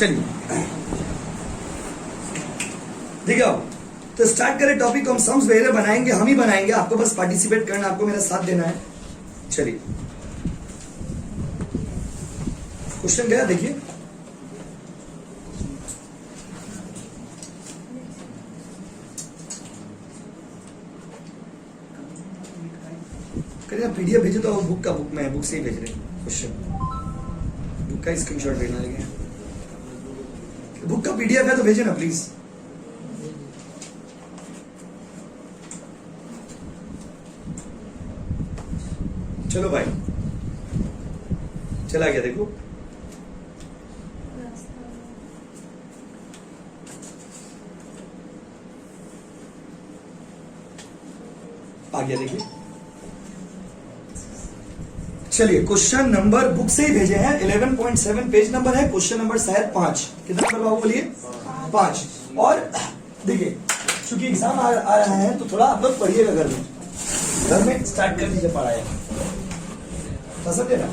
चलिए देखिए आओ, तो स्टार्ट करें टॉपिक। हम सम्स वगैरह बनाएंगे, हम ही बनाएंगे, आपको बस पार्टिसिपेट करना, आपको मेरा साथ देना है। चलिए क्वेश्चन गया, देखिए करिए पीडीएफ भेजे तो बुक का, बुक में बुक से ही भेज रहे क्वेश्चन, बुक का स्क्रीनशॉट भेजना लेंगे। बुक का पीडीएफ है तो भेजे ना प्लीज। चलो भाई चला गया, देखो आ गया, देखिए। चलिए क्वेश्चन नंबर बुक से ही भेजे हैं, 11.7 पेज नंबर है, क्वेश्चन नंबर शायद 5। कितना नंबर बाबू बोलिए? 5। और देखिए चूंकि एग्जाम आ रहा है तो थोड़ा आप लोग पढ़िएगा घर में स्टार्ट कर दीजिए पढ़ाई, समझे ना?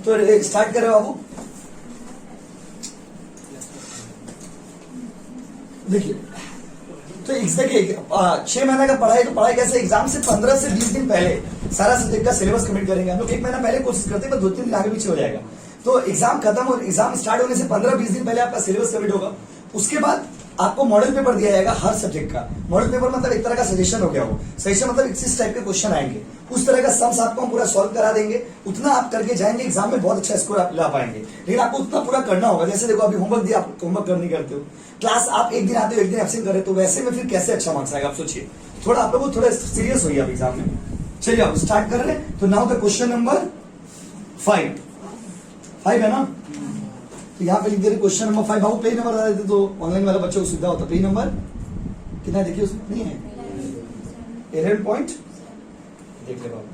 तो स्टार्ट करें बाबू। देखिए तो देखिए 6 महीने का पढ़ाई, तो पढ़ाई कैसे? एग्जाम से 15 से 20 दिन पहले सारा सब्जेक्ट का सिलेबस कम्प्लीट करेंगे हम लोग। 1 महीना पहले कोशिश करते हैं, पर 2-3 दिन आगे पीछे हो जाएगा। तो एग्जाम खत्म और एग्जाम स्टार्ट होने से 15-20 दिन पहले आपका सिलेबस कम्प्लीट होगा। उसके बाद आपको मॉडल पेपर दिया जाएगा हर सब्जेक्ट का। मॉडल पेपर मतलब एक तरह का सजेशन हो गया, वो सजेशन मतलब इस टाइप के क्वेश्चन आएंगे, उस तरह का सम्स आपको हम पूरा सॉल्व करा देंगे। उतना आप करके जाएंगे, एग्जाम में बहुत अच्छा स्कोर आप ला पाएंगे। लेकिन आपको उतना पूरा करना होगा। जैसे देखो अभी होमवर्क दिया, आप होमवर्क नहीं करते हो, क्लास आप एक दिन आते हो, एक दिन एब्सेंट करे, तो वैसे में फिर कैसे अच्छा मार्क्स आएगा? आप सोचिए, थोड़ा आप लोग थोड़ा सीरियस होइए आप एग्जाम में। चलिए आप स्टार्ट कर रहे हैं। तो नाउ द क्वेश्चन नंबर 5 है ना? तो यहाँ पे लिख दे रहे क्वेश्चन नंबर 5। बाबू पेज नंबर बता देते तो ऑनलाइन वाला बच्चों को सुविधा होता। पेज नंबर कितना है देखिए, उसमें नहीं है 11 पॉइंट, देख ले बाबू।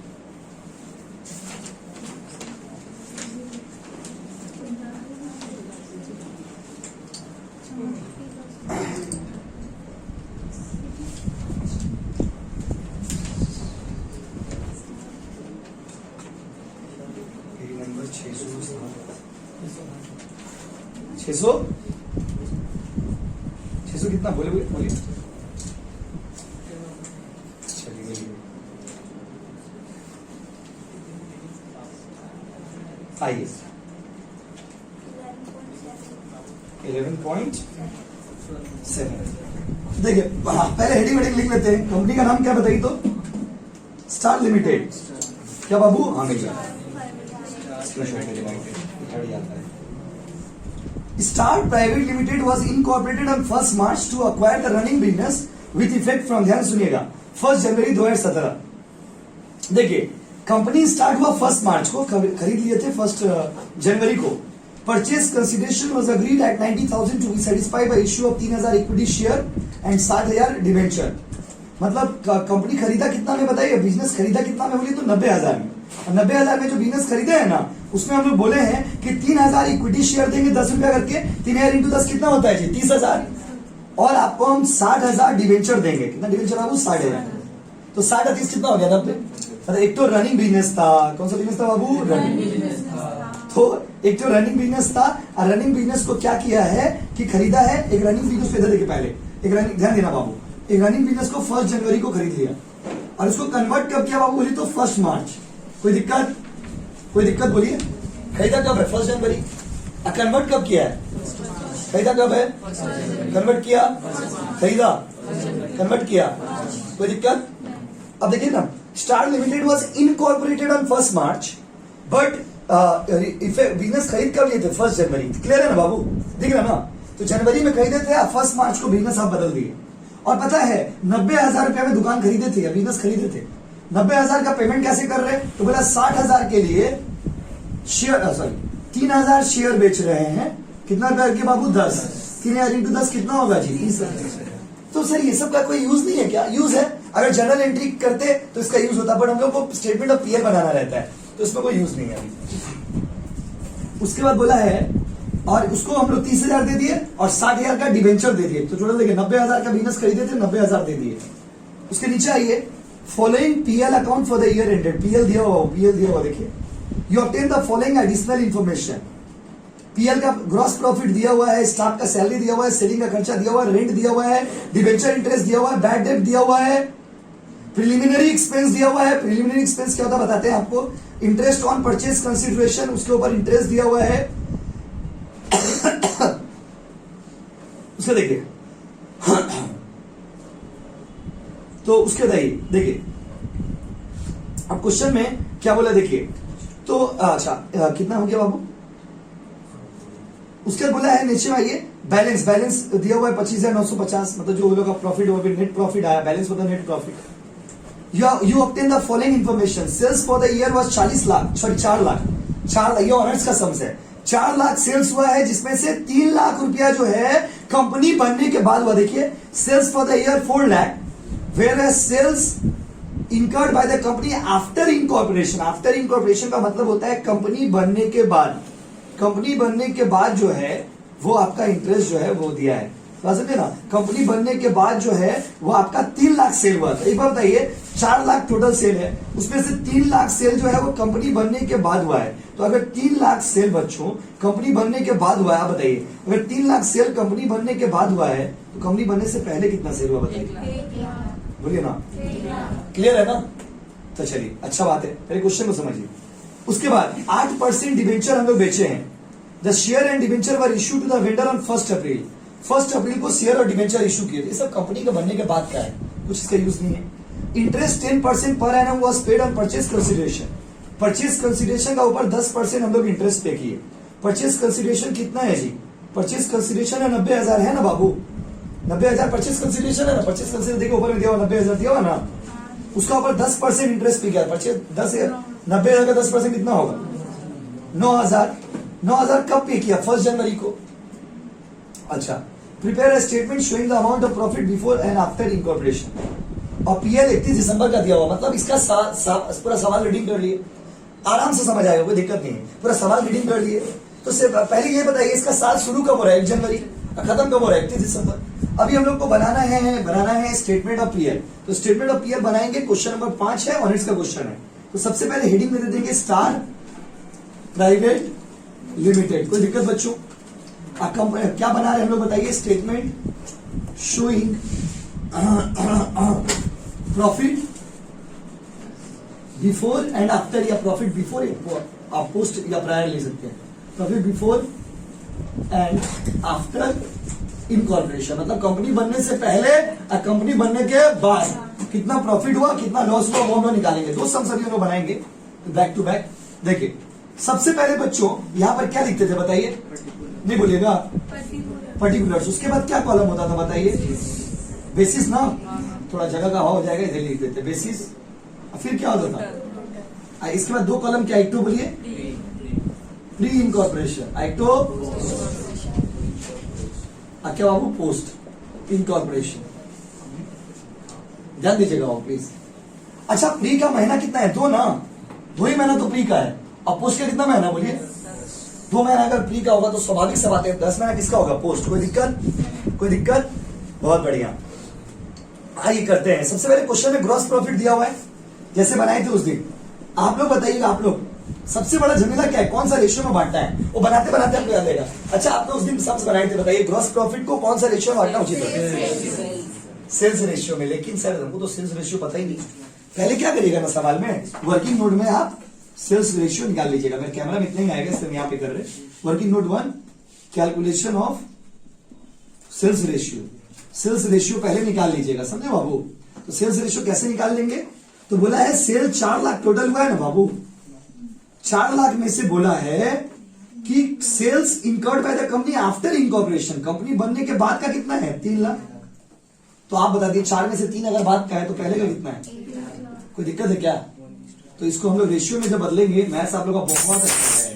नंबर 600 कितना बोले बोलिए। चलिए आइए 11.7। देखिए पहले हेडिंग वेडिंग लिख लेते हैं। कंपनी का नाम क्या बताइए तो? Star limited. क्या बाबू? हाँ Star Private Limited was incorporated on 1st March to acquire the running business with effect from, ध्यान सुनिएगा, 1 जनवरी 2017। देखिए कंपनी स्टार्ट हुआ 1 मार्च को, खरीद लिए थे 1 जनवरी को। Purchase consideration was agreed at 90,000 to be satisfied by issue of 3,000 equity share and 60,000 debenture. मतलब कंपनी खरीदा कितना में बताइए? बिजनेस खरीदा कितना में बोलिए तो 90,000 में। 90,000 में जो बिजनेस खरीदे है ना, उसमें हम लोग बोले हैं कि 3,000 इक्विटी शेयर देंगे 10 रुपया करके। 3,000 इंटू 10 कितना होता है जी? 30,000। और आपको हम 60,000 डिवेंचर देंगे। कितना डिवेंचर आपको? 60,000। तो 60 30 कितना हो गया था? एक तो रनिंग बिजनेस था। कौन सा बिजनेस था बाबू? रनिंग बिजनेस था। तो एक तो रनिंग बिजनेस था, और रनिंग बिजनेस को क्या किया है कि खरीदा है। एक रनिंग बिजनेस पे देखिए पहले, एक रनिंग, ध्यान देना बाबू, एक रनिंग बिजनेस को 1 जनवरी को खरीद लिया और इसको कन्वर्ट कब किया बाबू बोलिए तो 1 मार्च। कोई दिक्कत? कोई दिक्कत बोलिए? खरीदा कब है? 1 जनवरी। कन्वर्ट कब किया है? खरीदा कब है? कन्वर्ट किया, खरीदा, कन्वर्ट किया। कोई दिक्कत? अब देखिए ना, star limited was incorporated on 1 March but business खरीद कब लिए थे? 1 जनवरी। क्लियर है ना बाबू? दिख रहा ना? तो जनवरी में खरीदे थे, 1 मार्च को बिजनेस आप बदल दिए। और पता है 90,000 रुपया में दुकान खरीदे थे या बिजनेस खरीदे थे। 90,000 का पेमेंट कैसे कर रहे हैं? तो बोला 60,000 के लिए शेयर, सॉरी 3,000 शेयर बेच रहे हैं। कितना करके बाबू? 10। 3,000 इंटू 10 कितना होगा जी? 30,000। तो सर ये सब का कोई यूज नहीं है क्या? यूज है। अगर जर्नल एंट्री करते तो इसका यूज होता, बट हम लोग को स्टेटमेंट ऑफ पीएल बनाना रहता है, तो इसमें कोई यूज नहीं है अभी। उसके बाद बोला है, और उसको हम लोग 30,000 दे दिए और 60,000 का डिवेंचर दे दिए। तो टोटल देखिए 90,000 का बिजनेस खरीदे थे, 90,000 दे दिए। उसके नीचे आइए, following PL account for the year ended. PL दिया हुआ, पीएल दिया हुआ देखिए। You obtain the following additional information. PL का ग्रॉस प्रॉफिट दिया हुआ है, स्टाफ का सैलरी दिया हुआ है, सेलिंग का खर्चा दिया हुआ है, रेंट दिया हुआ है, डिबेंचर इंटरेस्ट दिया हुआ है, बैड डेट दिया हुआ है, प्रिलिमिनरी एक्सपेंस दिया हुआ है। प्रिलिमिनरी एक्सपेंस क्या होता है बताते हैं आपको, इंटरेस्ट ऑन परचेज कंसिडरेशन, उसके ऊपर इंटरेस्ट दिया हुआ है। उसके देखिए तो उसके देखिए अब क्वेश्चन में क्या बोला देखिए, तो अच्छा कितना हो गया बाबू, उसके बाद बोला है नीचे में आइए बैलेंस, बैलेंस दिया हुआ है 25,950, मतलब जो लोगों का प्रॉफिट हुआ नेट प्रॉफिट आया, बैलेंस मतलब net profit. You obtain the following information, sales for the year was 40 lakh, sorry 4 lakh, ये ऑनर्स का सम्स है। 4 लाख सेल्स हुआ है, जिसमें से 3 लाख रुपया जो है कंपनी बनने के बाद हुआ। देखिए sales for the year 4 lakh, where sales incurred by the company after incorporation. After incorporation का मतलब होता है कंपनी बनने के बाद, कंपनी बनने के बाद जो है वो आपका इंटरेस्ट जो है वो दिया है, समझे ना। कंपनी बनने के बाद जो है वो आपका 3 लाख सेल हुआ था। एक बार बताइए 4 लाख टोटल सेल है, उसमें से 3 लाख सेल जो है वो कंपनी बनने के बाद हुआ है। तो अगर 3 लाख सेल बच्चों कंपनी बनने के बाद हुआ है, आप बताइए अगर 3 लाख सेल कंपनी बनने के बाद हुआ है तो कंपनी बनने से पहले कितना सेल हुआ बताइए, बोलिए ना। क्लियर है ना, तो चलिए अच्छा बात है, पहले क्वेश्चन को समझिए। उसके बाद 8% डिबेंचर हम लोग बेचे हैं। The share and debenture were issue to the vendor on 1 April. 1 अप्रैल को शेयर और डिबेंचर इश्यू किए थे। ये सब कंपनी के बनने के बाद का है, कुछ इसका यूज नहीं है। Interest 10% per annum was paid on purchase consideration. Purchase consideration का ऊपर 10% हम लोग इंटरेस्ट पे किए। परचेज कंसिडरेशन कितना है जी, परचेज कंसिडरेशन है 90,000 है ना बाबू, 90,000 परचेज कंसिडरेशन है ना। परचेज कंसिडरेशन देखो ऊपर में दिया हुआ 90,000 दिया हुआ ना, उसका ऊपर 10% इंटरेस्ट पे किया। परचेज 90,000 का 10% कितना होगा 9,000। 9,000 कब पे किया, 1 जनवरी को। अच्छा, prepare a statement showing the amount of profit before and after incorporation. और पीएल 31 दिसंबर का दिया हुआ, मतलब इसका पूरा सवाल रीडिंग कर लिए, आराम से समझ आएगा, कोई दिक्कत नहीं है। पूरा सवाल रीडिंग कर लिए तो पहले ये बताइए इसका साल शुरू कब हो रहा है, 1 जनवरी, खत्म कब हो रहा है 31 दिसंबर। अभी हम लोग को बनाना है स्टेटमेंट ऑफ पीएल। तो स्टेटमेंट ऑफ पीएल बनाएंगे, क्वेश्चन नंबर 5 है, ऑनर्स का क्वेश्चन है। तो सबसे पहले हेडिंग में दे देंगे स्टार प्राइवेट लिमिटेड। कोई दिक्कत बच्चों, क्या बना रहे हम लोग बताइए, statement showing profit before and after, या प्रॉफिट बिफोर आप पोस्ट या प्रायर ले सकते हैं। Profit before and after incorporation, मतलब कंपनी बनने से पहले और कंपनी बनने के बाद कितना प्रॉफिट हुआ कितना लॉस हुआ वो हम लोग निकालेंगे। दो सम सभी हम लोग बनाएंगे बैक टू बैक। देखिए सबसे पहले बच्चों यहाँ पर क्या लिखते थे बताइए, नहीं बोलिएगा, पर्टिकुलर्स। उसके बाद क्या कॉलम होता था बताइए, बेसिस ना, थोड़ा जगह का हो जाएगा इधर लिख देते बेसिस। फिर क्या होता था, इसके बाद 2 कॉलम क्या, एक तो बोलिए प्री इनकॉर्पोरेशन, एक तो क्या बाबू पोस्ट इनकॉर्पोरेशन। ध्यान दीजिएगा वो प्लीज। अच्छा प्री का महीना कितना है, 2 ना, 2 ही महीना तो प्री का है। और पोस्ट का कितना महीना बोलिए, 2 महीना अगर प्री का होगा तो स्वाभाविक से बात है 10 महीना किसका होगा, पोस्ट। कोई दिक्कत, कोई दिक्कत, बहुत बढ़िया। आइए करते हैं। सबसे पहले क्वेश्चन में ग्रॉस प्रॉफिट दिया हुआ है, जैसे बनाए थे उस दिन। आप लोग बताइएगा, आप लोग सबसे बड़ा झमेला क्या है, कौन सा रेशियो में बांटना है, वो बनाते बनाते आपको याद आएगा। अच्छा आपने उस दिन सम्स बनाए थे, बताइए ग्रॉस प्रॉफिट को कौन सा रेशियो में बांटना उचित है, सेल्स रेशियो में। लेकिन सर हमको तो सेल्स रेशियो पता ही नहीं। पहले क्या करिएगा ना, सवाल में वर्किंग नोट में आप सेल्स रेशियो निकाल लीजिएगा। मेरे कैमरा में इतना ही आएगा, इसलिए यहाँ पे कर रहे। Working note 1 calculation of sales ratio. Sales ratio पहले निकाल लीजिएगा, समझे बाबू। तो सेल्स रेशियो कैसे निकाल लेंगे, तो बोला है सेल 4 लाख टोटल हुआ है ना बाबू, 4 लाख में से बोला है कि sales incurred by the company after incorporation, company बनने के बाद का कितना है 3 लाख। तो आप बता दिए 4 में से 3 अगर बाद का है तो पहले का कितना है, कोई दिक्कत है क्या। तो इसको हम लोग रेशियो में जब बदलेंगे, मैथ्स आप लोग का बहुत अच्छा है,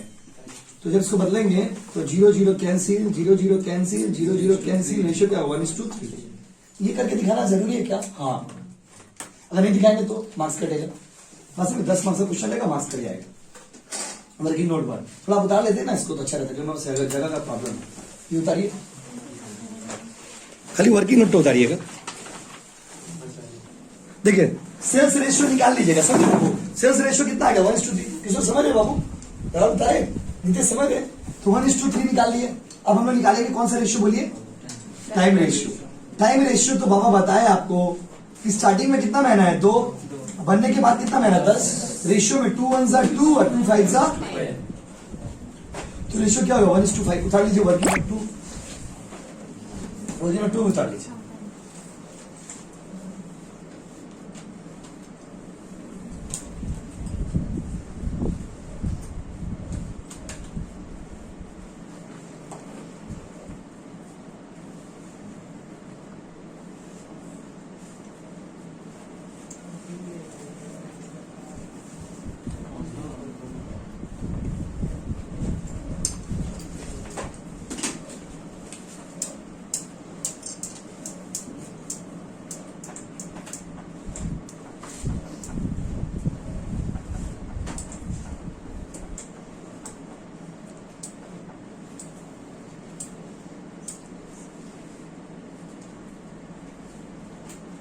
तो जब इसको बदलेंगे तो 0 0 कैंसिल, 0 0 कैंसिल, 0 0 कैंसिल, रेशियो क्या होगा 1:3। ये करके दिखाना जरूरी है क्या, हाँ। अगर नहीं दिखाएंगे तो मार्क्स कटेगा, बस 10 मार्क्स का क्वेश्चन लेगा, मार्क्स कट जाएगा। वर्किंग नोट 1 थोड़ा बता लेते हैं ना इसको, तो अच्छा रहता है, जगह का प्रॉब्लम है। ये उतारिए, खाली वर्किंग नोट तो उतारिएगा। देखिए सेल्स रेशियो निकाल लीजिएगा, समझे बाबू। सेल्स रेशियो कितना आ गया 1:3, किसको समझ रहे बाबू, उतारे नीचे समझ गए? तो 1:3 निकाल लिए। अब हम लोग निकालेंगे कौन सा रेशियो बोलिए? Time ratio. टाइम रेशियो तो बाबा बताए आपको कि स्टार्टिंग में कितना महीना है? 2, बनने के बाद कितना महीना? 10। रेशियो में 2 1 ज़ा 2 और 2 5 ज़ा, तो रेशियो क्या होगा? 1:5। उतार लीजिए वर्किंग में 2, वर्किंग में 2 उतार लीजिए।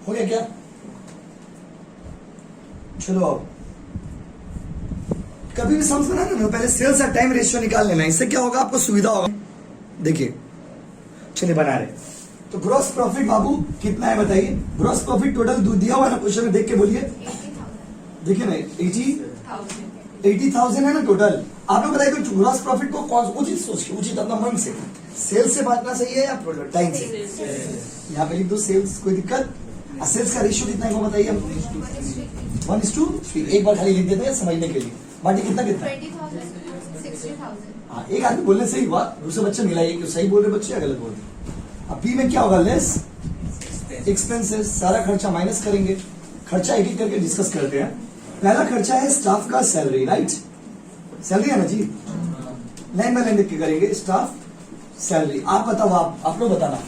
हो गया क्या? चलो अब कभी भी समझ बनाना ना, पहले सेल्स और टाइम रेशियो निकाल लेना, इससे क्या होगा? आपको सुविधा होगा। देखिए चलिए बना रहे। तो ग्रॉस प्रॉफिट बाबू कितना है बताइए? ग्रॉस प्रॉफिट टोटल दिया हुआ है ना क्वेश्चन में, देख के बोलिए। देखिए ना 80,000 है ना टोटल। आप लोग बताइए तो ग्रॉस प्रॉफिट को कौन उचित सोच के, उचित अपना मन से सेल्स से बांटना सही है या टाइम से? यहाँ पे लिख दो सेल्स, कोई दिक्कत? सेल्स का रेशियो कितना है वो बताइए हम। 1:3। एक बार खाली लिख देते हैं समझने के लिए। बाकी कितना कितना? 20,000, 60,000। हाँ, एक आदमी बोलने से ही हुआ, दूसरे बच्चे मिलाइए कि सही बोल रहे बच्चे या गलत बोल रहे। अब बी में क्या होगा? लेस एक्सपेंसेस, सारा खर्चा माइनस करेंगे। खर्चा एक एक करके डिस्कस करते हैं। पहला खर्चा है स्टाफ का सैलरी, राइट? सैलरी है ना जी, लाइन बाय लाइन लिख के करेंगे। स्टाफ सैलरी, आप बताओ, आप लोग बताना।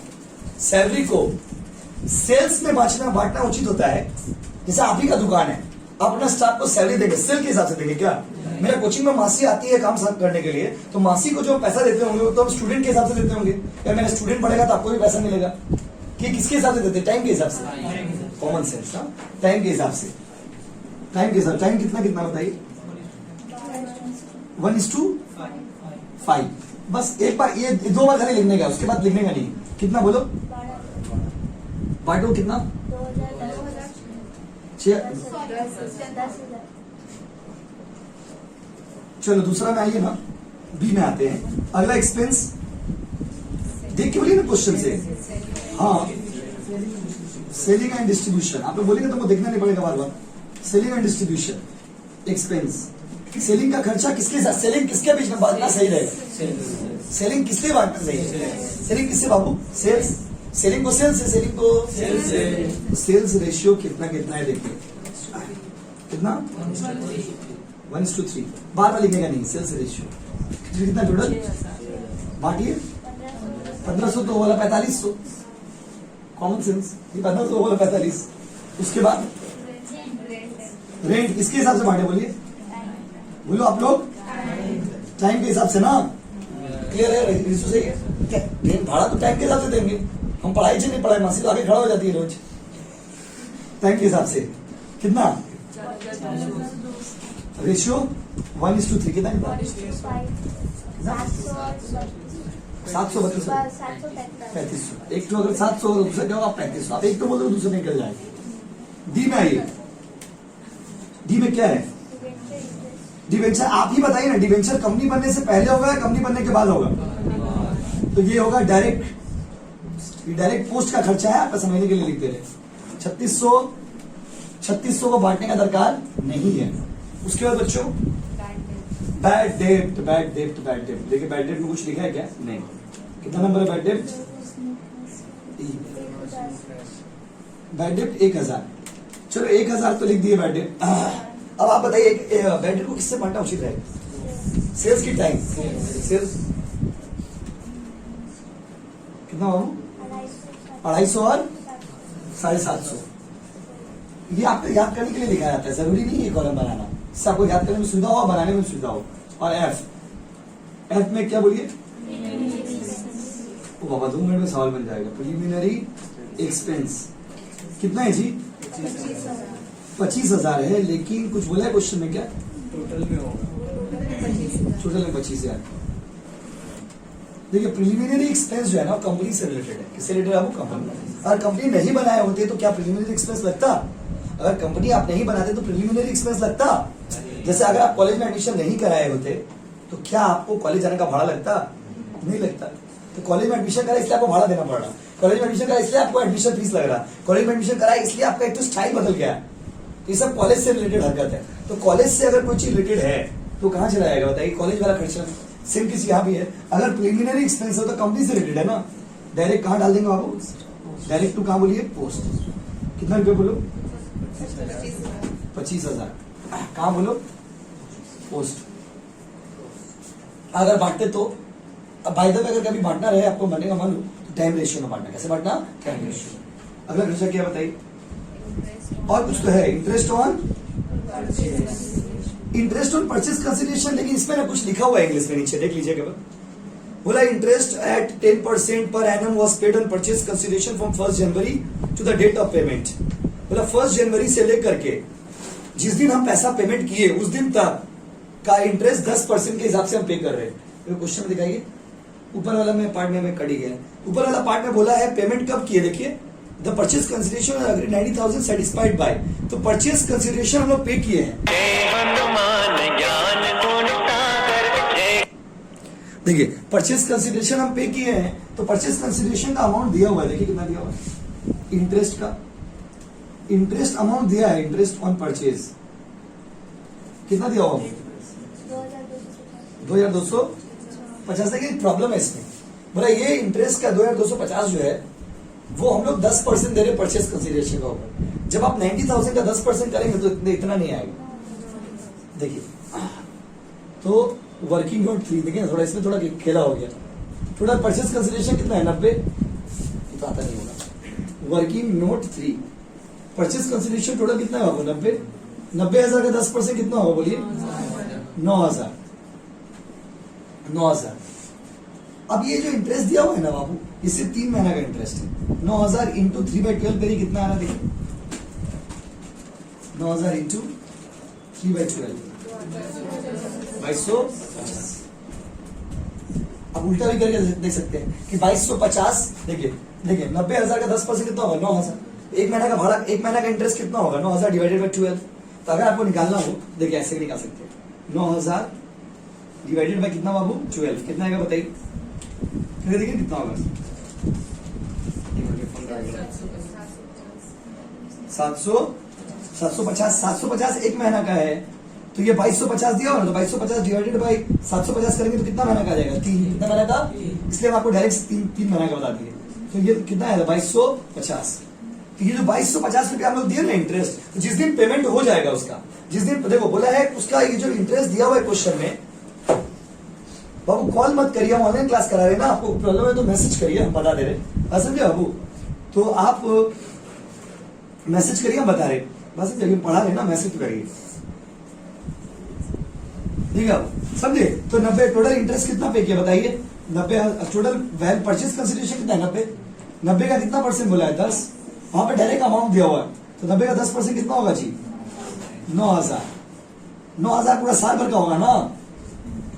सैलरी को सेल्स में बांटना उचित होता है? जैसे आप ही का दुकान है, आप अपना स्टाफ को सैलरी देंगे, सेल के हिसाब से देंगे क्या? मेरा कोचिंग में मासी आती है काम करने के लिए, तो मासी को जो पैसा देते होंगे वो तो हम स्टूडेंट के हिसाब से देते होंगे, या मेरा स्टूडेंट पढ़ेगा तो आपको भी पैसा मिलेगा। कि किसके हिसाब से देते हैं? टाइम के हिसाब से। कॉमन सेंस, टाइम के हिसाब से। टाइम के हिसाब, टाइम कितना कितना बताइए? 1:5। बस एक बार, ये 2 बार खाली लिखने का, उसके बाद लिखने का नहीं। कितना बोलो? बांटो कितना? 6। चलो दूसरा में आइए ना, बी में आते हैं। अगला एक्सपेंस देख के बोलिए ना क्वेश्चन से। हाँ, सेलिंग एंड डिस्ट्रीब्यूशन। आप लोग बोलेंगे तो वो देखना नहीं पड़ेगा बार बार। Selling and distribution expense. Selling का खर्चा किसके साथ? सेलिंग किसके बीच में बांटना सही रहेगा? सेलिंग किससे बांटना सही है? सेलिंग किससे बाबू? सेल्स। सेलिंग को सेल्स से, सेलिंग को सेल्स रेशियो कितना कितना है देखिए। कितना? 1:3। बार बार लिखने का नहीं। सेल्स रेशियो कितना टोटल? बांटिए। 1500 तो वाला 4500। कॉमन सेंस, ये 1500 वाला 45। उसके बाद रेंट किसके हिसाब से बांटे बोलिए? बोलो आप लोग। टाइम के हिसाब से ना। क्लियर है? रेशियो सही है? रेंट भाड़ा तो टाइम के हिसाब से देंगे। हम पढ़ाई से नहीं, पढ़ाई मासी तो आगे खड़ा हो जाती है रोज। टाइम के हिसाब से कितना? रेशियो 1:3 कितना? 732। 3500। एक तो अगर 700 होगा दूसरा क्या होगा? 3500। आप एक तो बोलो दूसरा निकल जाएगा। डी में आइए। डी में क्या है? डिवेंचर। आप ही बताइए ना, डिवेंचर कंपनी बनने से पहले होगा या कंपनी बनने के बाद होगा? तो ये होगा डायरेक्ट, ये डायरेक्ट पोस्ट का खर्चा है, आपका समझने के लिए लिखते रहे। 3600 को बांटने का दरकार नहीं है। उसके बाद बच्चों बैड डेब्ट, बैड डेब्ट, बैड डेब्ट। देखिए बैड डेब्ट में कुछ लिखा है क्या? नहीं। कितना नंबर है बैड डेब्ट? बैड डेब्ट 1000। चलो 1000 तो लिख दिए बैड डेब्ट। अब आप बताइए बैड डेब्ट को किससे बांटना उचित रहेगा? सेल्स की टाइम। सेल्स कितना बाबू? 250 और 750। ये आपको याद करने के लिए लिखा जाता है, जरूरी नहीं है कॉलम बनाना। इससे आपको याद करने में सुविधा हो, बनाने में सुविधा हो। और एफ में क्या बोलिए? ओ बाबा 2 मिनट में सवाल बन जाएगा। प्रिलिमिनरी एक्सपेंस कितना है जी? 25,000 है, लेकिन कुछ बोला है क्वेश्चन में क्या? टोटल में होगा। टोटल में 25,000। देखिए प्रिलिमिनरी एक्सपेंस जो है ना कंपनी से रिलेटेड है। किससे रिलेटेड है वो? कंपनी। अगर कंपनी नहीं बनाए होते तो क्या प्रिलिमिनरी एक्सपेंस लगता? अगर कंपनी आप नहीं बनाते तो प्रिलिमिनरी एक्सपेंस लगता? जैसे अगर आप कॉलेज में एडमिशन नहीं कराए होते तो क्या आपको कॉलेज जाने का भाड़ा लगता? नहीं लगता। तो कॉलेज में एडमिशन करा इसलिए आपको भाड़ा देना पड़ रहा, कॉलेज में एडमिशन करा इसलिए आपको एडमिशन फीस लग रहा, कॉलेज में एडमिशन करा इसलिए आपका एक तो स्टाइल बदल गया। ये सब कॉलेज से रिलेटेड हरकत है। तो कॉलेज से अगर कोई चीज रिलेटेड है तो कहाँ चला जाएगा बताइए? कॉलेज वाला खर्चा। सेम किसी यहाँ भी है, अगर प्रिलिमिनरी एक्सपेंस हो तो कंपनी से रिलेटेड है ना, डायरेक्ट कहाँ डाल देंगे बाबू? डायरेक्ट टू कहाँ बोलिए? पोस्ट। कितना रुपये बोलो? 25,000। कहाँ बोलो? पोस्ट। अगर बांटते तो बाय द वे अगर कभी बांटना रहे आपको बनने का मन हो तो टाइम रेशियो में बांटना। कैसे बांटना? Time ratio. अगला खर्चा क्या बताइए? और कुछ तो है, इंटरेस्ट ऑन परचेज कंसिडरेशन, लेकिन इसमें ना कुछ लिखा हुआ है इंग्लिश में, नीचे देख लीजिए केवल। बोला interest at 10% per annum was paid on purchase consideration from 1 January to the date of payment. बोला 1 जनवरी से लेकर के जिस दिन हम पैसा पेमेंट किए उस दिन तक का इंटरेस्ट 10% के हिसाब से हम पे कर रहे हैं। क्वेश्चन में दिखाइए, ऊपर वाला में पार्ट में हमें कड़ी गया। ऊपर वाला पार्ट में बोला है पेमेंट कब किए, देखिए the purchase consideration 90,000 satisfied by, तो परचेज कंसिडरेशन हम लोग पे किए हैं। देखिए परचेज कंसिडरेशन हम पे किए हैं, तो परचेज कंसिडरेशन का अमाउंट दिया हुआ है, देखिए कितना दिया हुआ है? इंटरेस्ट का इंटरेस्ट अमाउंट दिया है, इंटरेस्ट ऑन परचेज कितना दिया हुआ? 2,250। देखिए प्रॉब्लम है इसमें, बोला ये इंटरेस्ट का 2,250 जो है वो हम लोग 10% दे रहे परचेज कंसिडरेशन का ऊपर। जब आप 90,000 का 10% करेंगे तो इतना नहीं आएगा। देखिए तो वर्किंग नोट 3, देखिए थोड़ा इसमें थोड़ा खेला हो गया। थोड़ा परचेज कंसिडरेशन कितना है? 90, तो आता नहीं होगा। Working note 3 purchase consideration total कितना होगा? 90। 90,000 का 10% कितना होगा बोलिए? 9,000। 9,000। अब ये जो इंटरेस्ट दिया हुआ है ना बाबू, इससे 3 महीना का इंटरेस्ट है। 9,000 इंटू 3/12 करिए कितना आ रहा देखिए? 9,000 इंटू 3/12 2250। अब उल्टा भी करके देख सकते हैं कि 2250। देखिए 90,000 का 10% कितना होगा? 9,000। एक महीना का भाड़ा, एक महीना का इंटरेस्ट कितना होगा? 9,000 डिवाइडेड बाई 12। तो अगर आपको निकालना हो देखिए ऐसे भी निकाल सकते हैं। 9,000 डिवाइडेड बाई कितना बाबू? 12। कितना आएगा बताइए? फिर देखिए कितना होगा? 750 एक महीना का है, तो ये 2250 दिया होगा ना, तो 2250 डिवाइडेड बाई 750 करेंगे तो कितना महीना का आ जाएगा? 3। कितना महीना का? इसलिए हम आपको डायरेक्ट 3 महीना का बता दिए। तो ये कितना है? 2250। तो ये जो 2250 रुपया हम लोग दिए ना इंटरेस्ट, तो जिस दिन पेमेंट हो जाएगा उसका, जिस दिन देखो बोला है उसका ये जो इंटरेस्ट दिया हुआ है क्वेश्चन में, बाबू कॉल मत करिए, हम ऑनलाइन क्लास करा रहे हैं ना, आपको प्रॉब्लम है तो मैसेज करिए, हम बता दे रहे। समझे बाबू? तो आप मैसेज करिए, हम बता रहे बस, जब पढ़ा रहे ना मैसेज तो करिए, ठीक है? समझे? तो 90 टोटल इंटरेस्ट कितना पे किया बताइए? 90 टोटल परचेज कंसिडरेशन कितना है? 90 का कितना परसेंट बोला है? 10। वहां पे डायरेक्ट अमाउंट दिया हुआ है, तो 90 का 10% कितना होगा जी? 9,000। 9,000 पूरा साल भर का होगा ना,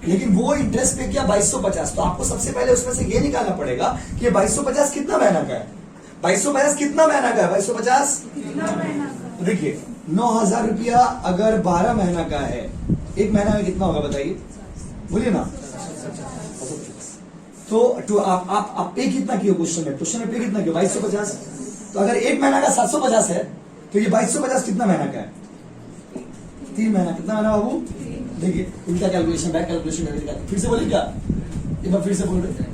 लेकिन वो इंटरेस्ट पे किया 2250। तो आपको सबसे पहले उसमें से ये निकालना पड़ेगा कि ये 2250 कितना महीना का है? 2250 कितना महीना का है? 2250 देखिए 9,000 रुपया अगर 12 महीना का है, एक महीना में कितना होगा बताइए? बोलिए ना। तो आप पे कितना किया क्वेश्चन में? क्वेश्चन में पे कितना किया? 2250। तो अगर एक महीना का 750 है तो ये 2250 कितना महीना का है? 3 महीना। कितना महीना बाबू? देखिए उल्टा कैलकुलेशन, बैक कैलकुलेशन। फिर से बोलिए क्या? एक बार फिर से बोल रहे।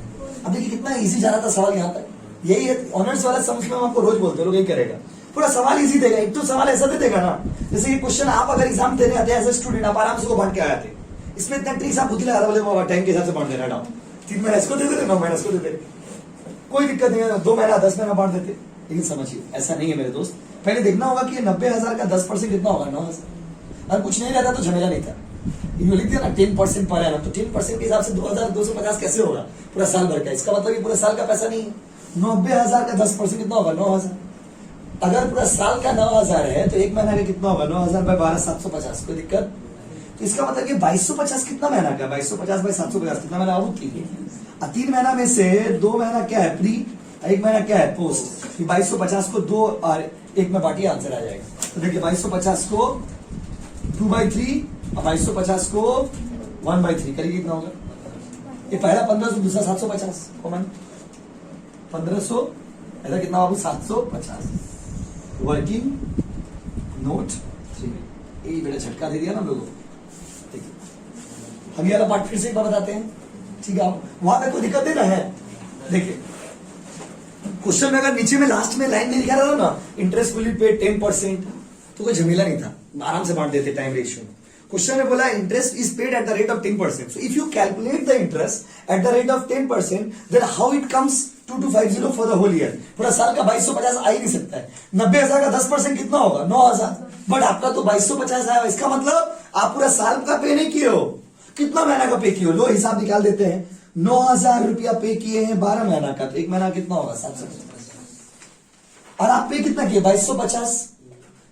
अब देखिए कितना इजी जा रहा था सवाल यहाँ तक। यही है ऑनर्स वाला समझ में, हम आपको रोज बोलते हैं, लोग यही करेगा, पूरा सवाल इजी देगा। एक तो सवाल ऐसा दे देगा ना, जैसे ये क्वेश्चन आप अगर एग्जाम देने आते हैं एज ए स्टूडेंट, आप आराम से को बांट के आए थे। इसमें इतना ट्रिक्स आप खुद ही लगा बोले टाइम के हिसाब से बांट देना डाउन। 3 महीना इसको दे देते, 9 महीना इसको दे देते, कोई दिक्कत नहीं है। 2 महीना 10 महीना बांट देते। लेकिन समझिए ऐसा नहीं है मेरे दोस्त। पहले देखना होगा कि 90,000 का 10% कितना होगा? 9,000। अगर कुछ नहीं रहता तो झमेला नहीं था। इन्होंने लिख दिया ना 10% पर एनम, तो 10% के हिसाब से 2,250 कैसे होगा? पूरा साल भर का। इसका मतलब ये पूरा साल का पैसा नहीं है। 90,000 का 10% कितना होगा? 9,000। अगर पूरा साल का 9,000 है तो एक महीना का कितना होगा? 9,000 बाय 12 750। कोई दिक्कत? तो इसका मतलब कि 2250 कितना महीना का, 2250 बाई 750 कितना महीना बाबू, 3 महीना में से 2 महीना क्या है प्री, 1 महीना क्या है पोस्ट। 2250 को 2 और 1 में बांटिए, आंसर आ जाएगा। तो देखिए 2250 को 2/3 और 2250 को 1/3 करिए, कितना होगा। ये पहला 1500, दूसरा 750 कॉमन, 1500 ऐसा कितना बाबू 750। वर्किंग नोट 3, ये बेटा झटका दे दिया ना हम लोगों को। हम ये वाला पार्ट फिर से एक बार बताते हैं, ठीक है। वहां तक कोई दिक्कत नहीं ना है। देखिए क्वेश्चन में अगर नीचे में लास्ट में लाइन नहीं लिखा रहा ना, इंटरेस्ट विल बी पेड 10%, तो कोई झमेला नहीं था, आराम से बांट देते टाइम रेशियो। क्वेश्चन में बोला interest is paid at the rate of 10%, so if you calculate the interest at the rate of 10%, then how it comes 2250 for the whole year. पूरा साल का 2250 आ ही नहीं सकता है। 90,000 का 10% कितना होगा, 9,000, बट आपका तो 2250 आया। इसका मतलब आप पूरा साल का पे नहीं किए हो, कितना महीना का पे किए हो, लो हिसाब निकाल देते हैं। 9,000 रुपया पे किए हैं 12 महीना का, तो 1 महीना कितना होगा 750, और आप पे कितना किए 2250,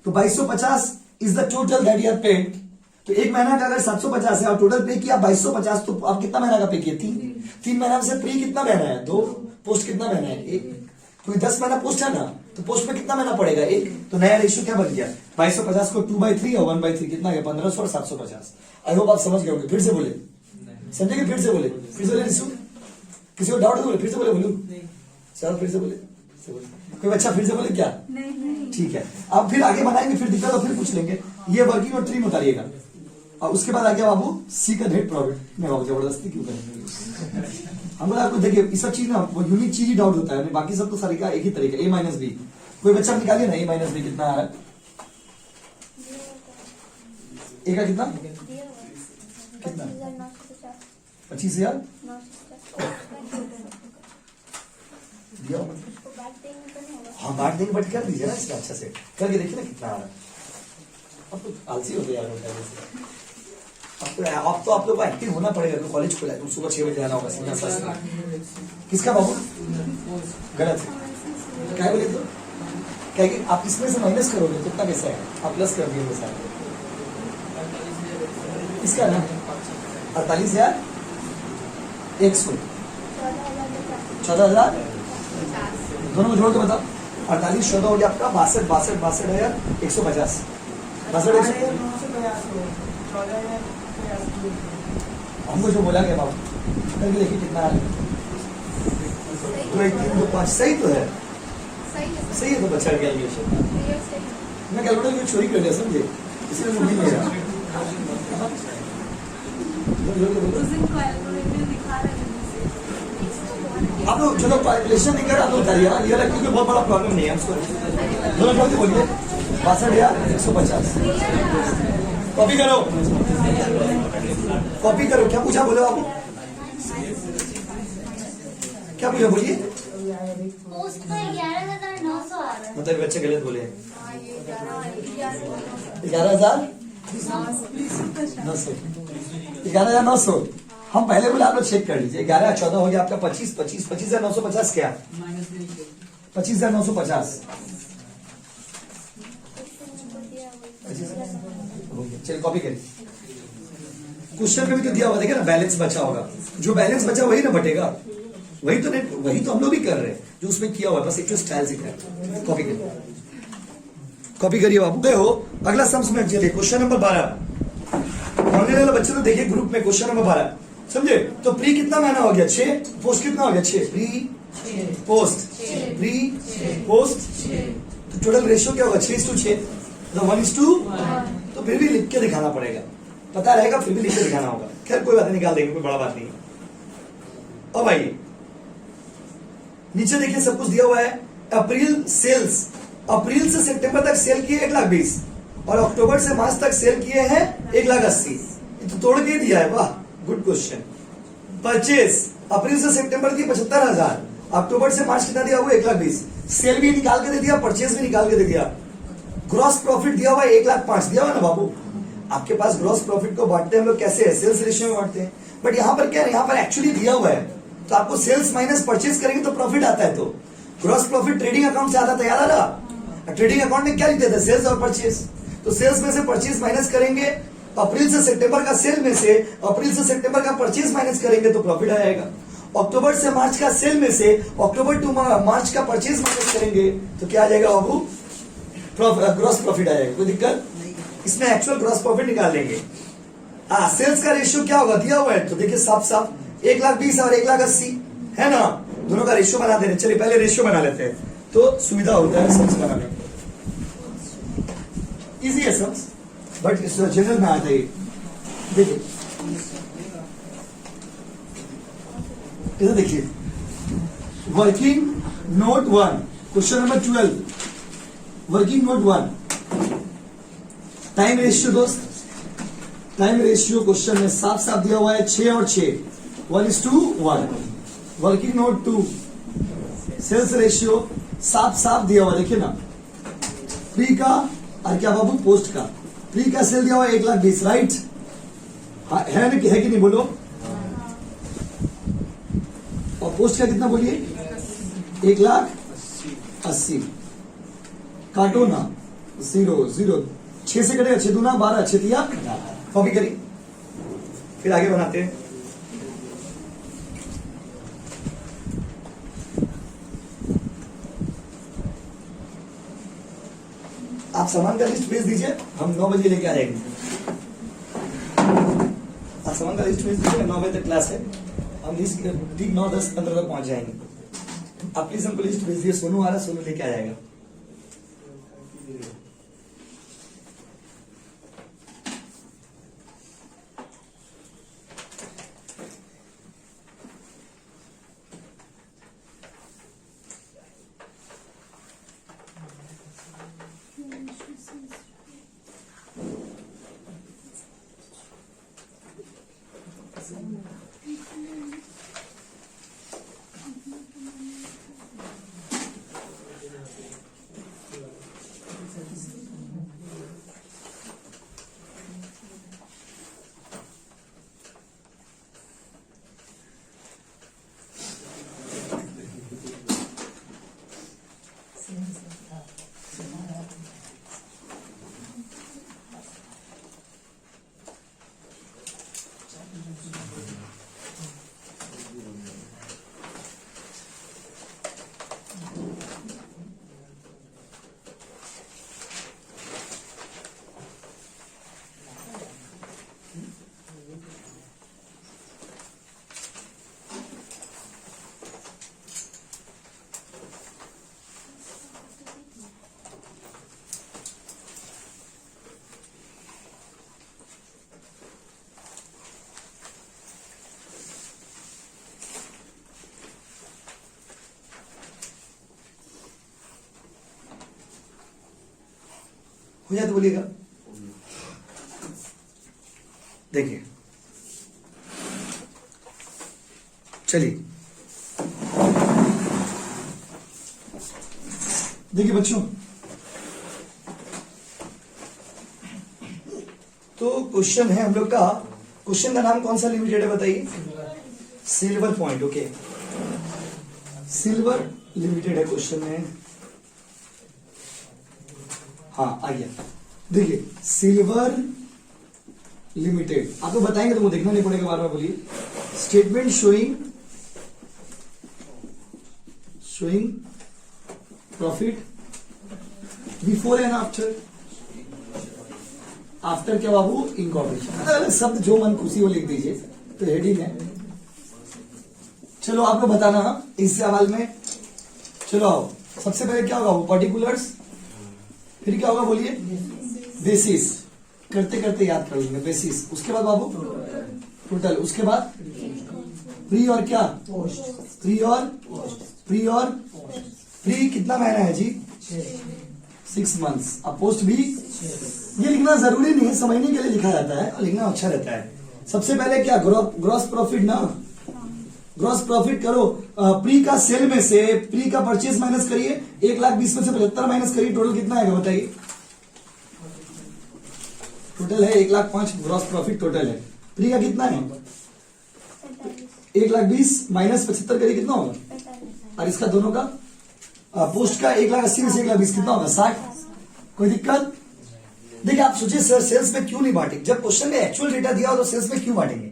तो 2250 is the total that you have paid. तो 1 महीना का अगर 750 है और टोटल पे किया 2250, तो आप कितना महीना का पे किए 3 महीना से प्री कितना महीना है 2, पोस्ट कितना महीना है 1, क्योंकि 10 महीना पोस्ट है ना, तो पोस्ट में कितना महीना पड़ेगा 1, तो नया रेशियो क्या बन गया 2250 को 2/3 और 1/3 कितना गया 1500 और 750। आई होप आप समझ गए होंगे। फिर से बोले, समझे, फिर से बोले, फिर से बोले रिशु, किसी को डाउट है बोले, फिर से बोले बोलू, चलो फिर से बोले, कोई बच्चा फिर से बोले क्या, नहीं। ठीक है। अब फिर आगे बनाएंगे, फिर दिक्कत हो फिर पूछ लेंगे। ये वर्किंग और 3 में उतारिएगा, और उसके बाद आगे बाबू सी का नेट प्रॉफिट में बाबू जबरदस्ती क्यों करेंगे। हम लोग आपको देखिए इस सब चीज ना वो यूनिक चीज ही डाउट होता है, बाकी सब तो सारी का एक ही तरीका A-B। कोई बच्चा निकालिए ना A-B कितना आ रहा है, ए का कितना 25,000 दिया होगा। हाँ बांट देंगे, बट कर दीजिए ना इसका अच्छा से करके देखिए ना कितना आ रहा है। अब तो आलसी हो गया यार, अब तो आप लोग को एक्टिव होना पड़ेगा। तो कॉलेज खुला है, तुम सुबह 6 बजे जाना होगा सीधा सा। किसका बाबू गलत है, क्या बोले तो क्या कि आप इसमें से माइनस करोगे तो कितना पैसा है, आप प्लस कर दिए पैसा इसका ना 48,100, 14,000 दोनों को जोड़ के बताओ। 48 14 हो गया आपका 62,150, 62,150। हमको जो बोला गया बाबू करके देखिए कितना आ रहा है, 2 1 3 2 5 सही तो है, सही है। तो बच्चा कैलकुलेशन मैं कैलकुलेटर की चोरी कर लिया समझे, इसलिए मुझे नहीं मिला। आप लोग चलो कैलकुलेशन नहीं कर, आप लोग करिए, ये लगता है बहुत बड़ा प्रॉब्लम नहीं है हमको। दोनों जोड़ के बोलिए 62,150। कॉपी करो, कॉपी करो। क्या पूछा बोलो आप, क्या पूछा बोलिए। पोस्ट पर 11,900 आ रहा है। मतलब बच्चे गलत बोले 11,900, 11,900। हम पहले बोले आप लोग चेक कर लीजिए। 11 14 हो गया आपका 25 25,950 क्या 25,950। चलिए कॉपी करिए। क्वेश्चन में भी तो दिया होगा, देखिए ना बैलेंस बचा होगा, जो बैलेंस बचा वही ना बटेगा, वही तो हम लोग भी कर रहे हैं जो उसमें किया हुआ है, बस एक स्टाइल से कर। कॉपी करिए, कॉपी करिए बाबू। गए हो अगला सम्स में चलिए क्वेश्चन नंबर 12। ऑनलाइन वाले बच्चे तो देखिए ग्रुप में क्वेश्चन नंबर 12 समझे। तो प्री कितना महीना हो गया 6, पोस्ट कितना हो गया 6, प्री पोस्ट प्री पोस्ट, तो टोटल रेशियो क्या होगा 6:6, तो 1:2। तो फिर भी लिख के दिखाना पड़ेगा, पता रहेगा फिर भी लिख के दिखाना होगा। खैर कोई बात नहीं, निकाल देंगे, कोई बड़ा बात नहीं है। और भाई नीचे देखिए सब कुछ दिया हुआ है। अप्रैल सेल्स, अप्रैल से सितंबर तक सेल किए 1,20,000 और अक्टूबर से मार्च तक सेल किए हैं 1,80,000। तो तोड़ के दिया है, वाह गुड क्वेश्चन। परचेज अप्रैल से सितंबर की 75,000, अक्टूबर से मार्च कितना दिया हुआ 1,20,000। सेल भी निकाल के दे दिया, परचेज भी निकाल के दे दिया। ग्रॉस प्रॉफिट दिया हुआ 1,05,000 दिया हुआ ना बाबू। आपके पास ग्रॉस प्रॉफिट को बांटते हैं हम लोग कैसे है, सेल्स रेशियो में बांटते हैं, बट यहाँ पर क्या है, यहाँ पर एक्चुअली दिया हुआ है, तो आपको सेल्स माइनस परचेज करेंगे तो प्रॉफिट आता है। तो ग्रॉस प्रॉफिट ट्रेडिंग अकाउंट से आता था, याद आ रहा। ट्रेडिंग अकाउंट में क्या लिखते थे, सेल्स और परचेज। तो सेल्स में से परचेज माइनस करेंगे अप्रैल से सितंबर का सेल में से अप्रैल से सितंबर का परचेज माइनस करेंगे तो प्रॉफिट आएगा। अक्टूबर से मार्च का सेल में से अक्टूबर टू मार्च का परचेज माइनस करेंगे तो क्या आ जाएगा बाबू? ग्रॉस प्रॉफिट आएगा। कोई दिक्कत? इसमें एक्चुअल ग्रॉस प्रॉफिट निकाल लेंगे। सेल्स का रेशियो क्या होगा दिया हुआ है तो देखिए साफ साफ 1,20,000 और 1,80,000 है ना, दोनों का रेशियो बना देने। चलिए पहले रेशियो बना लेते हैं तो सुविधा होता है सम्स बनाने में। इजी है सम्स बट इस जनरल में आ जाइए। देखिए इधर देखिए working note 1 question number 12 working note 1 time ratio दोस्त, टाइम रेशियो क्वेश्चन में साफ साफ दिया हुआ है 6 और 6 1:1। वर्किंग नोट 2 सेल्स रेशियो साफ साफ दिया हुआ देखिए ना, प्री का और क्या बाबू पोस्ट का। प्री का सेल दिया हुआ 1,20,000 राइट है ना, है कि नहीं बोलो, और पोस्ट का कितना बोलिए 1,80,000 काटो ना 0 0 6 से कटेगा 6 दूना 12 6 दिया कॉपी करिए फिर आगे बनाते हैं। आप सामान का लिस्ट भेज दीजिए, हम 9 बजे लेके आ जाएंगे। आप सामान का लिस्ट भेज दीजिए, 9 बजे तक क्लास है, हम लिस्ट ठीक 9 10 15 तक पहुंच जाएंगे। आप प्लीज हमको लिस्ट भेज दिए, सोनू आ रहा, सोनू लेके आ जाएगा। हो जाए तो बोलिएगा। देखिए चलिए देखिए बच्चों, तो क्वेश्चन है हम लोग का, क्वेश्चन का नाम कौन सा लिमिटेड है बताइए? Silver point. Okay silver limited है क्वेश्चन में। हाँ आ गया, देखिए सिल्वर लिमिटेड आपको बताएंगे तो वो देखना नहीं पड़ेगा, बार बार बोलिए। Statement showing profit before and after. After क्या बाबू? इनकॉर्पोरेशन। शब्द जो मन खुशी वो लिख दीजिए, तो हेडिंग है। चलो आपको बताना इस सवाल में। चलो आओ, सबसे पहले क्या होगा वो पर्टिकुलर्स, फिर क्या होगा बोलिए बेसिस, करते करते याद कर लेंगे बेसिस। उसके बाद बाबू टोटल, उसके बाद प्री और क्या प्री और प्री कितना महीना है जी? 6 मंथ्स। अब पोस्ट भी ये लिखना जरूरी नहीं है, समझने के लिए लिखा जाता है, लिखना अच्छा रहता है। सबसे पहले क्या ग्रॉस प्रॉफिट ना, ग्रॉस प्रॉफिट करो। प्री का सेल में से प्री का परचेज माइनस करिए, 1,20,000 में से 75 माइनस करिए, टोटल कितना आएगा बताइए? टोटल है 1,05,000 ग्रॉस प्रॉफिट टोटल है। प्री का कितना है? 1,20,000 माइनस 75 करिए, कितना होगा? और इसका दोनों का पोस्ट का 1,80,000 में से 1,20,000 कितना होगा? 60। कोई दिक्कत? देखिए आप सोचिए सर सेल्स में क्यों नहीं बांटेंगे, जब क्वेश्चन में एक्चुअल डेटा दिया हो तो सेल्स में क्यों बांटेंगे।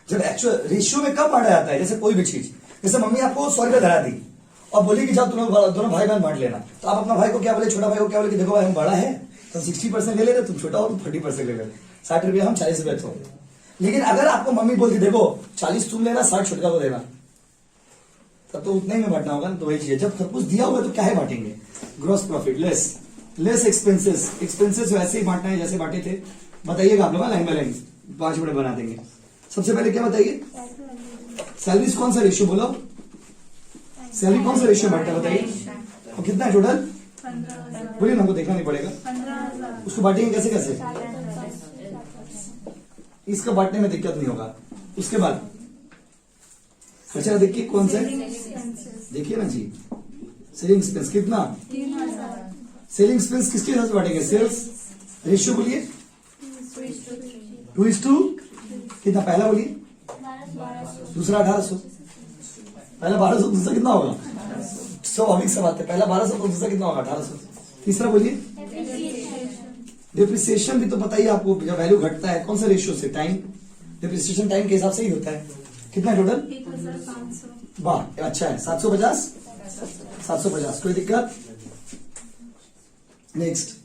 जब एक्चुअल रेशियो में कब बांटा जाता है, जैसे कोई भी चीज, जैसे मम्मी आपको 100 रुपए धरा दी और बोली कि जाओ तुम दोनों भाई बहन बांट लेना, तो आप अपना भाई को क्या बोले, छोटा भाई को क्या बोले कि देखो भाई हम बड़ा है तो 60% ले लेते, तुम छोटा हो तुम 30% ले लेते, 60 रुपये हम 40 रुपये तो। लेकिन अगर आपको मम्मी बोलती देखो 40 तुम लेना 60 छोटा को देना, तब तो उतने ही में बांटना होगा ना। तो वही चीज है, जब सब कुछ दिया हुआ है तो क्या है बांटेंगे। Gross profit less expenses, expenses वैसे ही बांटना है जैसे बांटे थे। बताइएगा आप लोग लाइन बाय लाइन 5 मिनट बना देंगे। सबसे पहले क्या बताइए, सैलरीज कौन सा रेशियो बोलो, सैलरी कौन सा रेशियो बांटता है बताइए, और कितना है टोटल बोलिए ना, हमको देखना नहीं पड़ेगा। उसको बांटेंगे कैसे कैसे, इसका बांटने में दिक्कत नहीं होगा। उसके बाद अच्छा देखिए कौन सा, देखिए ना जी, सेलिंग एक्सपेंस कितना, सेलिंग एक्सपेंस किसके साथ बांटेंगे, सेल्स रेशियो बोलिए 2:2 कितना, पहला बोलिए, दूसरा 1800, पहला 1200 दूसरा कितना होगा, स्वाभाविक सा बात है, पहला 1200 तो दूसरा कितना होगा 1800। तीसरा बोलिए डिप्रिसिएशन भी तो बताइए आपको, जब वैल्यू घटता है कौन सा रेशियो से, टाइम, डिप्रिसिएशन टाइम के हिसाब से ही होता है। कितना टोटल 1500, वाह अच्छा है, 750 कोई दिक्कत। नेक्स्ट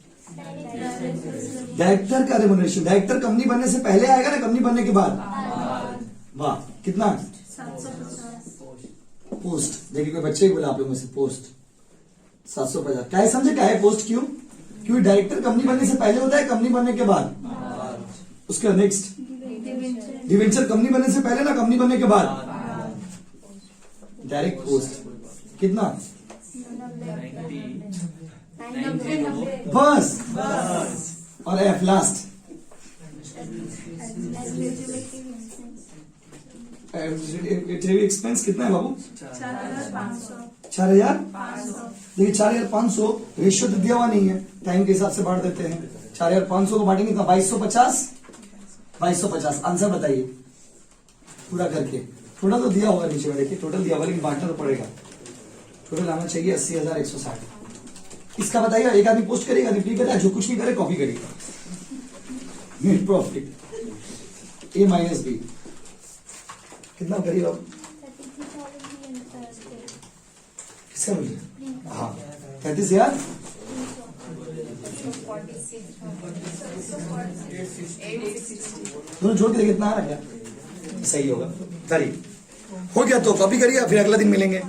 डायरेक्टर का रेम्युनरेशन, डायरेक्टर कंपनी बनने से पहले आएगा ना कंपनी बनने के बाद, वाह कितना 750। पोस्ट देखिए कोई बच्चे ही बोला आप लोगों में से, पोस्ट 750 क्या है, समझे क्या है पोस्ट, क्यों, क्योंकि डायरेक्टर कंपनी बनने से पहले होता है, कंपनी बनने के बाद। उसके नेक्स्ट डिवेंचर कंपनी बनने से पहले ना, कंपनी बनने के बाद। डायरेक्ट पोस्ट कितना, बस और एफ लास्ट, एक्सपेंस कितना है बाबू, 4000। देखिए 4500 रेशियो तो दिया हुआ नहीं है, टाइम के हिसाब से बांट देते हैं। 4500 को बांटेंगे तो 2250 आंसर बताइए पूरा करके। थोड़ा तो दिया होगा नीचे में, देखिए टोटल दिया हुआ लेकिन बांटना तो पड़ेगा। टोटल आना चाहिए 80,160। इसका बताइए, एक आदमी पोस्ट करेगा, रिप्ली करेगा, जो कुछ नहीं करे कॉपी करेगा। Net profit A minus B कितना करिए आप, किसका बोलिए, हाँ 33,000 दोनों जोड़ के देखिए कितना आ रहा, क्या सही होगा। करिए, हो गया तो कॉपी करिए, फिर अगला दिन मिलेंगे।